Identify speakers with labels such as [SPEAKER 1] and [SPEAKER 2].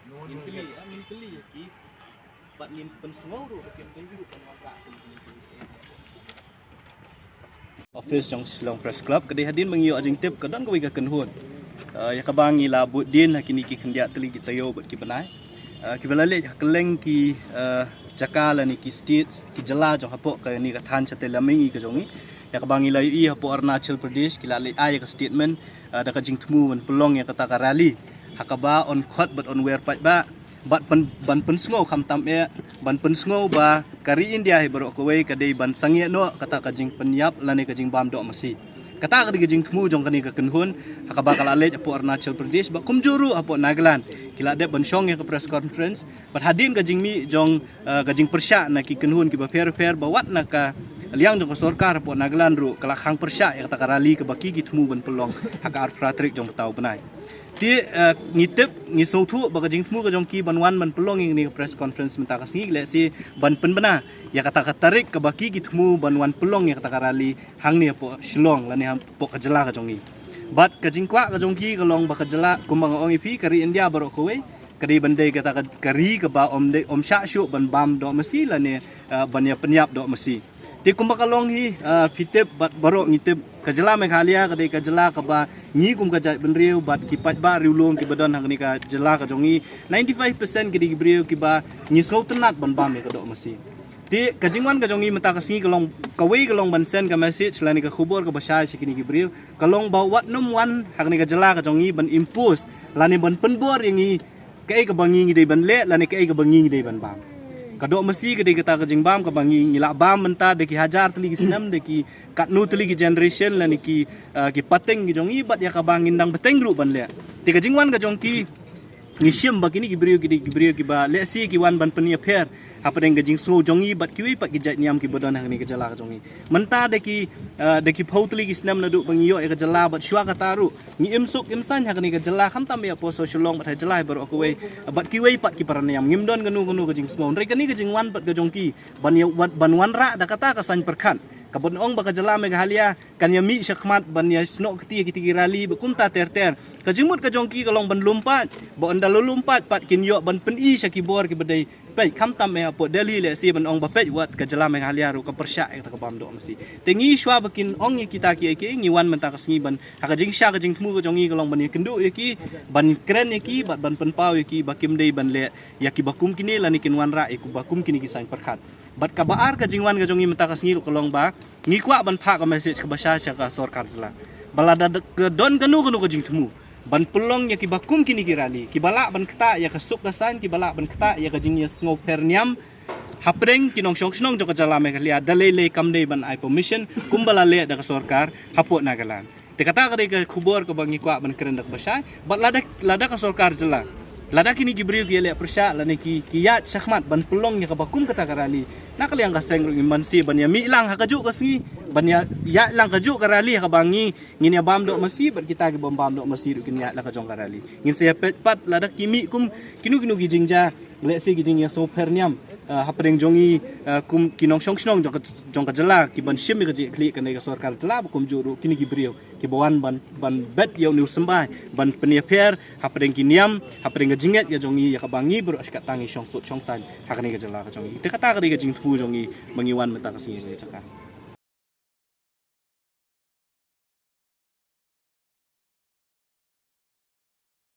[SPEAKER 1] min keli ya ki bat nin pensengau ru ke keli kan waka office jong Silong Press Club kedai hadin mengiyo ajing tip kedon ko wiga kenhun ya kabangi labut din hakini ki kendia teli kita yo bat ki benai ki balale keleng ki jakala ni ki states ki jala jong hapok ka ni ka than chatelami ka jongi ya kabangi la i hapok Arunachal Pradesh ki lale ay ka statement da ka jing tmu men pelong ya kata ka rally hakaba on khot but on wear pat ba bat ban pensngo kham tam e ban pensngo ba kari India he baro ko wei kadai ban sangye no kata ka jing penyap lane ka jing bam do masi kata ka jing tmu jong kani ka kenhun hakaba kala le apo Arunachal Pradesh ba kumjuru apo Nagaland kila de ban shong ya ka press conference bat hadin ka jing mi jong ka jing persya na ki kenhun ki ba fair ba wat na ka liang jong sarkar apo Nagaland ru kala khang persya ya kata ka rally ka baki ki tmu ban pelong haka ar fratrik jong tau benai ti ngitip ngisautu baga jing tmu ka jong ki banwan man pelong ni press conference menta ka singi le si ban penbena ya kata tarik ke baki ki tmu banwan pelong ya kata rally hang ni apo Shillong lani apo ka jela ka jongi bat ka jing kwa ka jong ki ka long ba ka jela kumbang ong ipi kari India baro ko we kari bandai kata ka kari ka ba om sha shu ban bam do mesti lani ban ya penyap do mesti ti kumbang ka long hi pitip bat baro ngitip kajela Meghalaya kadai kajela ka ba ngi kum ka jai benriu bat ki pat ba riulong ki badon hang ni ka jela ka jongi 95% ki briu ki ba ngi sou tenat ban bam ka do masi ti kajingwan ka jongi mata ka singi kalong kawei kalong ban send ka message lani ka khubor ka basha sikini ki briu kalong ba wat num wan hang ni ka jela ka jongi ban impose lani ban penbor yang ngi kai ka bangi ngi dei ban le lani kai ka bangi ngi dei ban bam kadok mesti kedai kata kajing bam ka bangi ngila bam menta de ki hajar teli ki senam de ki katnu teli ki generation la ni ki pateng ki jong ibat ya ka bangin dang beteng gru ban le ti kajing wan ka jong ki ngisiam bakini ki brio ki ba le si ki wan ban penia pher apa deng kajing snow jong ibat ki wi pat ki jat niam ki bodon hang ni ka jala ka jong menta de ki phau teli ki senam na du bangi yo ka jala bat shwa ka taru ngi imsuk imsan hang ni ka jala kham tam ya po social long bat jala bar ko we bat ki we pat ki paraniam ngim don ganu kajing snow re kani kajing wan pat ka jong ki ban wan ra da kata ka san perkhan kabon ong baka jala Meghalaya kanya mi syakmat ban ya sno keti rali bekumta ter kajimut ka jongki kalong ban lumpat bo anda lumpat pat kin yo ban pen i syaki bor ki bedai pai kham tam me apo Delhi le si ban ong ba pej wat ka jala Meghalaya ru ka persya ka bam do mesti tengi shwa bakin ong kita ki ngi wan menta ka singi ban ka jing sya ka jing tmu ka jongi kalong ban kendu ki ban kren ki ban pen pau ki bakim dei ban le ya ki bakum kini lani kin wan ra ku bakum kini ki sang perkhat bat ka baar ka jingwan ka jongi menta ka singi ru kalong ba ngi kwa ban pha ka message ka basha ka sarkar jela balada ke don kanu ka jing tmu ban pelong ya ki bakum kini ki rali ki bala ban kata ya ka suk kasan ki bala ban kata ya ka jing ya sngo perniam hapreng kinong snong jo ka jala Meghalaya dalele kamdei ban ai permission kumbala le da ka sarkar hapo Nagaland te kata ka khubor ka bangi kwa ban keren dak basha bat lada ka sarkar jela lada kini gibriu ki le persya lani ki yat syakmat ban pelong ya ka bakum kata karali nakali ang kaseng ru mansi ban ya mi lang hakaju ka singi ban ya lang kaju karali ka bangi ngini bam do masi bat kita ki bam do masi ru kin ya la ka jong karali ngin se pat lada kimi kum kinu ki jingja le si ki jing ya so perniam hapreng jongi kum kinong snong jong ka jela ki ban shim ka ji kli ka ne ka sarkar jela kum juru kini gibriu ki bawan ban bet ya nu sembai ban penia per hapreng kiniam hapreng jinget ya jongi ya ka bangi bro askat tangi shong san hakani ka jela ka jongi te kata ka jing thu jongi bangiwan meta ka singi ka